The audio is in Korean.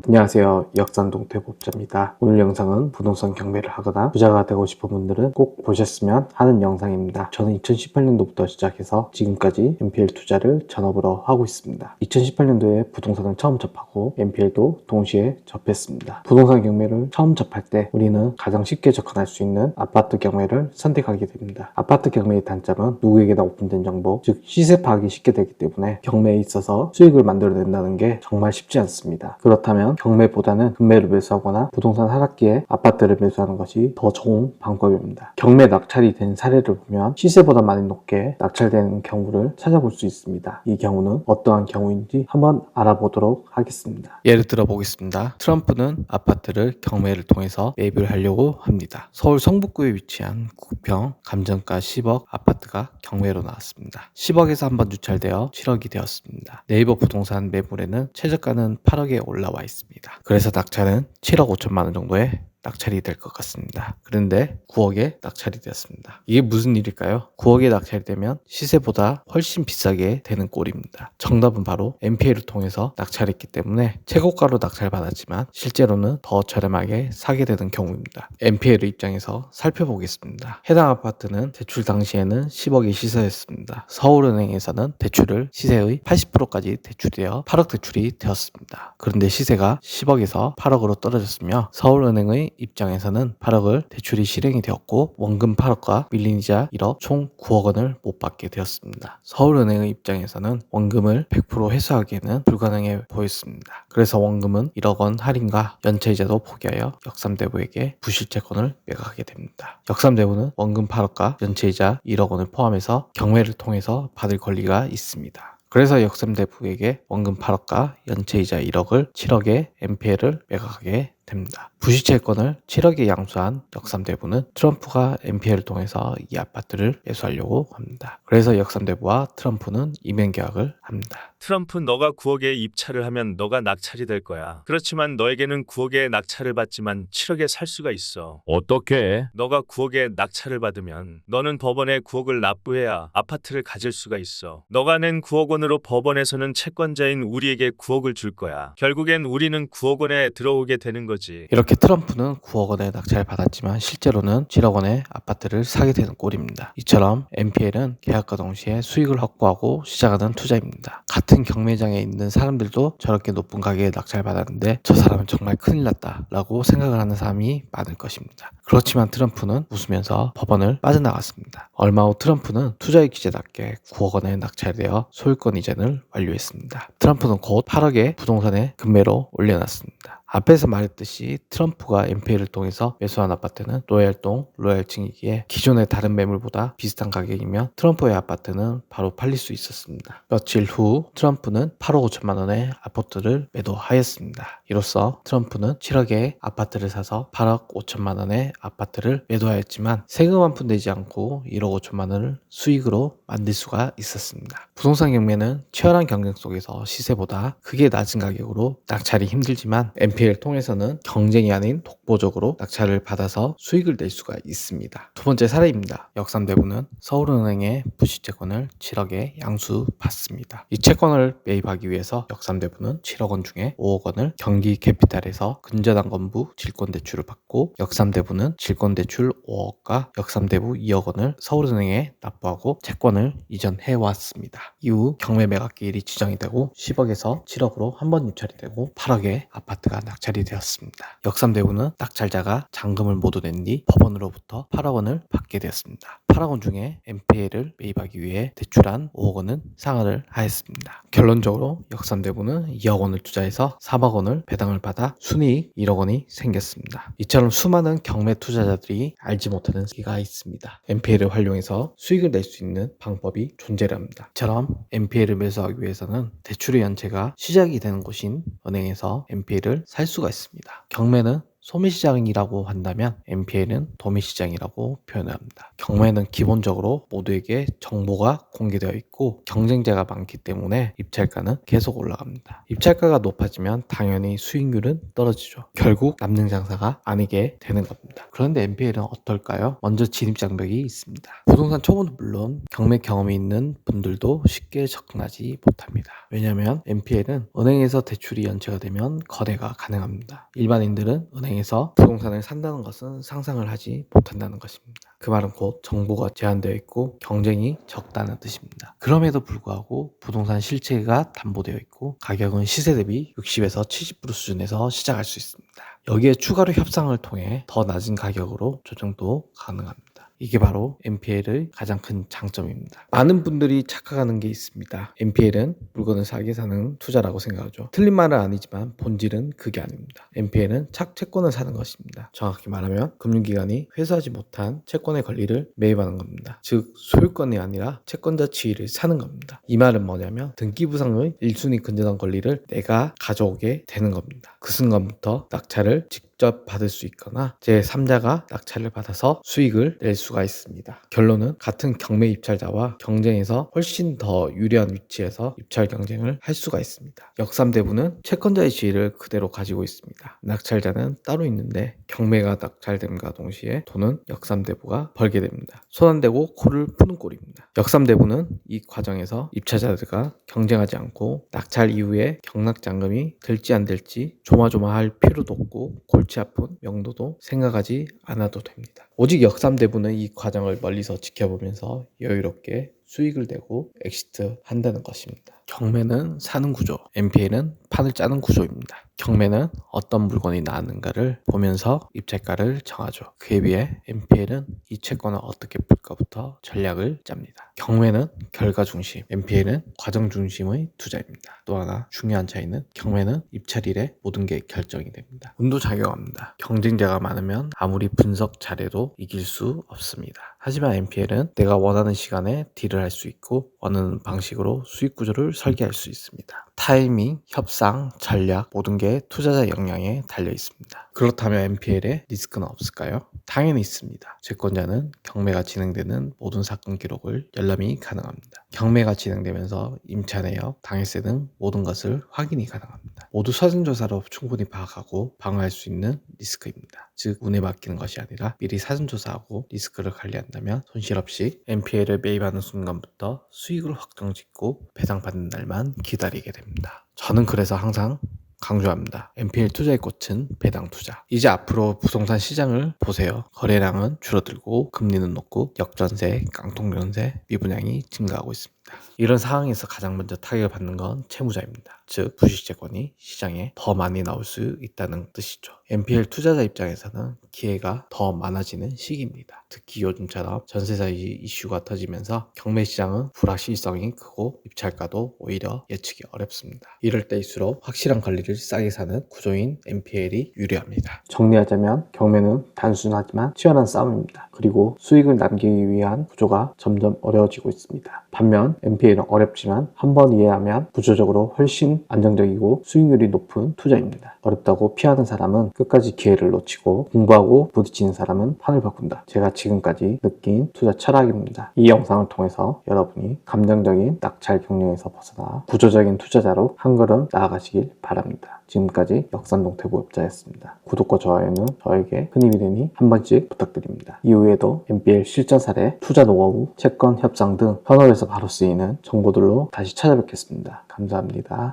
안녕하세요. 역산동 대법자입니다. 오늘 영상은 부동산 경매를 하거나 부자가 되고 싶은 분들은 꼭 보셨으면 하는 영상입니다. 저는 2018년도부터 시작해서 지금까지 NPL 투자를 전업으로 하고 있습니다. 2018년도에 부동산을 처음 접하고 NPL도 동시에 접했습니다. 부동산 경매를 처음 접할 때 우리는 가장 쉽게 접근할 수 있는 아파트 경매를 선택하게 됩니다. 아파트 경매의 단점은 누구에게나 오픈된 정보, 즉 시세 파악이 쉽게 되기 때문에 경매에 있어서 수익을 만들어낸다는 게 정말 쉽지 않습니다. 그렇다면 경매보다는 금매를 매수하거나 부동산 하락기에 아파트를 매수하는 것이 더 좋은 방법입니다. 경매 낙찰이 된 사례를 보면 시세보다 많이 높게 낙찰되는 경우를 찾아볼 수 있습니다. 이 경우는 어떠한 경우인지 한번 알아보도록 하겠습니다. 예를 들어 보겠습니다. 트럼프는 아파트를 경매를 통해서 매입을 하려고 합니다. 서울 성북구에 위치한 구평 감정가 10억 아파트가 경매로 나왔습니다. 10억에서 한번 유찰되어 7억이 되었습니다. 네이버 부동산 매물에는 최저가는 8억에 올라와 있습니다. 그래서 낙찰은 7억 5천만 원 정도에 낙찰이 될 것 같습니다. 그런데 9억에 낙찰이 되었습니다. 이게 무슨 일일까요? 9억에 낙찰이 되면 시세보다 훨씬 비싸게 되는 꼴입니다. 정답은 바로 NPL을 통해서 낙찰했기 때문에 최고가로 낙찰받았지만 실제로는 더 저렴하게 사게 되는 경우입니다. NPL 입장에서 살펴보겠습니다. 해당 아파트는 대출 당시에는 10억이 시세였습니다. 서울은행에서는 대출을 시세의 80%까지 대출되어 8억 대출이 되었습니다. 그런데 시세가 10억에서 8억으로 떨어졌으며 서울은행의 입장에서는 8억을 대출이 실행이 되었고 원금 8억과 밀린 이자 1억 총 9억 원을 못 받게 되었습니다. 서울은행의 입장에서는 원금을 100% 회수하기에는 불가능해 보였습니다. 그래서 원금은 1억 원 할인과 연체이자도 포기하여 역삼대부에게 부실채권을 매각하게 됩니다. 역삼대부는 원금 8억과 연체이자 1억 원을 포함해서 경매를 통해서 받을 권리가 있습니다. 그래서 역삼대부에게 원금 8억과 연체이자 1억을 7억에 NPL을 매각하게 됩니다. 부실채권을 7억에 양수한 역삼대부는 트럼프가 NPL을 통해서 이 아파트를 매수하려고 합니다. 그래서 역삼대부와 트럼프는 이면 계약을 합니다. 트럼프, 너가 9억에 입찰을 하면 너가 낙찰이 될 거야. 그렇지만 너에게는 9억에 낙찰을 받지만 7억에 살 수가 있어. 어떻게? 너가 9억에 낙찰을 받으면 너는 법원에 9억을 납부해야 아파트를 가질 수가 있어. 너가 낸 9억 원으로 법원에서는 채권자인 우리에게 9억을 줄 거야. 결국엔 우리는 9억 원에 들어오게 되는 거지. 이렇게 트럼프는 9억 원의 낙찰을 받았지만 실제로는 7억 원의 아파트를 사게 되는 꼴입니다. 이처럼 NPL은 계약과 동시에 수익을 확보하고 시작하는 투자입니다. 같은 경매장에 있는 사람들도 저렇게 높은 가격에 낙찰받았는데 저 사람은 정말 큰일 났다 라고 생각을 하는 사람이 많을 것입니다. 그렇지만 트럼프는 웃으면서 법원을 빠져나갔습니다. 얼마 후 트럼프는 투자의 기재답게 9억 원에 낙찰되어 소유권 이전을 완료했습니다. 트럼프는 곧 8억의 부동산에 금매로 올려놨습니다. 앞에서 말했듯이 트럼프가 NPL을 통해서 매수한 아파트는 로얄동, 로얄층이기에 기존의 다른 매물보다 비슷한 가격이면 트럼프의 아파트는 바로 팔릴 수 있었습니다. 며칠 후 트럼프는 8억 5천만 원의 아파트를 매도하였습니다. 이로써 트럼프는 7억의 아파트를 사서 8억 5천만 원의 아파트를 매도하였지만 세금 한 푼 내지 않고 1억 5천만 원을 수익으로 만들 수가 있었습니다. 부동산 경매는 치열한 경쟁 속에서 시세보다 크게 낮은 가격으로 낙찰이 힘들지만 NPL을 통해서는 경쟁이 아닌 독보적으로 낙찰을 받아서 수익을 낼 수가 있습니다. 두 번째 사례입니다. 역삼대부는 서울은행의 부실채권을 7억에 양수받습니다. 이 채권을 매입하기 위해서 역삼대부는 7억 원 중에 5억 원을 경기캐피탈에서 근저당건부 질권대출을 받고 역삼대부는 질권대출 5억과 역삼대부 2억 원을 서울은행에 납부하고 채권을 이전해 왔습니다. 이후 경매 매각기일이 지정이 되고 10억에서 7억으로 한 번 유찰이 되고 8억에 아파트가 낙찰이 되었습니다. 역삼대부는 낙찰자가 잔금을 모두 낸 뒤 법원으로부터 8억 원을 받게 되었습니다. 8억 원 중에 NPL을 매입하기 위해 대출한 5억 원은 상환을 하였습니다. 결론적으로 역삼대부는 2억 원을 투자해서 3억 원을 배당을 받아 순이익 1억 원이 생겼습니다. 이처럼 수많은 경매 투자자들이 알지 못하는 기가 있습니다. NPL을 활용해서 수익을 낼 수 있는 방법이 존재합니다. 이처럼 NPL을 매수하기 위해서는 대출의 연체가 시작이 되는 곳인 은행에서 NPL을 살 수가 있습니다. 경매는 소매시장이라고 한다면 NPL은 도매시장이라고 표현을 합니다. 경매는 기본적으로 모두에게 정보가 공개되어 있고 경쟁자가 많기 때문에 입찰가는 계속 올라갑니다. 입찰가가 높아지면 당연히 수익률은 떨어지죠. 결국 남는 장사가 아니게 되는 겁니다. 그런데 NPL은 어떨까요? 먼저 진입장벽이 있습니다. 부동산 초보는 물론 경매 경험이 있는 분들도 쉽게 접근하지 못합니다. 왜냐하면 NPL은 은행에서 대출이 연체가 되면 거래가 가능합니다. 일반인들은 은행에서 부동산을 산다는 것은 상상을 하지 못한다는 것입니다. 그 말은 곧 정보가 제한되어 있고 경쟁이 적다는 뜻입니다. 그럼에도 불구하고 부동산 실체가 담보되어 있고 가격은 시세 대비 60에서 70% 수준에서 시작할 수 있습니다. 여기에 추가로 협상을 통해 더 낮은 가격으로 조정도 가능합니다. 이게 바로 NPL의 가장 큰 장점입니다. 많은 분들이 착각하는 게 있습니다. NPL은 물건을 싸게 사는 투자라고 생각하죠. 틀린 말은 아니지만 본질은 그게 아닙니다. NPL은 채권을 사는 것입니다. 정확히 말하면 금융기관이 회수하지 못한 채권의 권리를 매입하는 겁니다. 즉 소유권이 아니라 채권자 지위를 사는 겁니다. 이 말은 뭐냐면 등기부상의 1순위 근저당 권리를 내가 가져오게 되는 겁니다. 그 순간부터 낙찰을 직접 받을 수 있거나 제3자가 낙찰을 받아서 수익을 낼 수가 있습니다. 결론은 같은 경매 입찰자와 경쟁에서 훨씬 더 유리한 위치에서 입찰 경쟁을 할 수가 있습니다. 역삼대부는 채권자의 지위를 그대로 가지고 있습니다. 낙찰자는 따로 있는데 경매가 낙찰됨과 동시에 돈은 역삼대부가 벌게 됩니다. 손 안 대고 코를 푸는 꼴입니다. 역삼대부는 이 과정에서 입찰자들과 경쟁하지 않고 낙찰 이후에 경락잔금이 될지 안 될지 조마조마할 필요도 없고 골치 아픈 명도도 생각하지 않아도 됩니다. 오직 역삼대부는 이 과정을 멀리서 지켜보면서 여유롭게 수익을 내고 엑시트 한다는 것입니다. 경매는 사는 구조, NPL은 판을 짜는 구조입니다. 경매는 어떤 물건이 나왔는가를 보면서 입찰가를 정하죠. 그에 비해 NPL은 이 채권을 어떻게 풀까부터 전략을 짭니다. 경매는 결과 중심, NPL은 과정 중심의 투자입니다. 또 하나 중요한 차이는 경매는 입찰일에 모든 게 결정이 됩니다. 운도 작용합니다. 경쟁자가 많으면 아무리 분석 잘해도 이길 수 없습니다. 하지만 NPL은 내가 원하는 시간에 딜을 할 수 있고 원하는 방식으로 수익 구조를 설계할 수 있습니다. 타이밍, 협상, 전략 모든 게 투자자 역량에 달려 있습니다. 그렇다면 NPL에 리스크는 없을까요? 당연히 있습니다. 채권자는 경매가 진행되는 모든 사건 기록을 열람이 가능합니다. 경매가 진행되면서 임차 내역, 당일세 등 모든 것을 확인이 가능합니다. 모두 사전조사로 충분히 파악하고 방어할 수 있는 리스크입니다. 즉 운에 맡기는 것이 아니라 미리 사전조사하고 리스크를 관리한다면 손실 없이 NPL을 매입하는 순간부터 수익을 확정짓고 배당받는 날만 기다리게 됩니다. 저는 그래서 항상 강조합니다. NPL 투자의 꽃은 배당 투자. 이제 앞으로 부동산 시장을 보세요. 거래량은 줄어들고 금리는 높고 역전세, 깡통연세, 미분양이 증가하고 있습니다. 이런 상황에서 가장 먼저 타격을 받는 건 채무자입니다. 즉 부실채권이 시장에 더 많이 나올 수 있다는 뜻이죠. NPL 투자자 입장에서는 기회가 더 많아지는 시기입니다. 특히 요즘처럼 전세사 이슈가 터지면서 경매 시장은 불확실성이 크고 입찰가도 오히려 예측이 어렵습니다. 이럴 때일수록 확실한 권리를 싸게 사는 구조인 NPL이 유리합니다. 정리하자면 경매는 단순하지만 치열한 싸움입니다. 그리고 수익을 남기기 위한 구조가 점점 어려워지고 있습니다. 반면 NPL은 어렵지만 한번 이해하면 구조적으로 훨씬 안정적이고 수익률이 높은 투자입니다. 어렵다고 피하는 사람은 끝까지 기회를 놓치고 공부하고 부딪히는 사람은 판을 바꾼다. 제가 지금까지 느낀 투자 철학입니다. 이 영상을 통해서 여러분이 감정적인 낙찰 경쟁에서 벗어나 구조적인 투자자로 한 걸음 나아가시길 바랍니다. 지금까지 역삼동 대부업자였습니다. 구독과 좋아요는 저에게 큰 힘이 되니 한 번씩 부탁드립니다. 이후에도 NPL 실전 사례, 투자 노하우, 채권 협상 등 현업에서 바로 쓰이는 정보들로 다시 찾아뵙겠습니다. 감사합니다.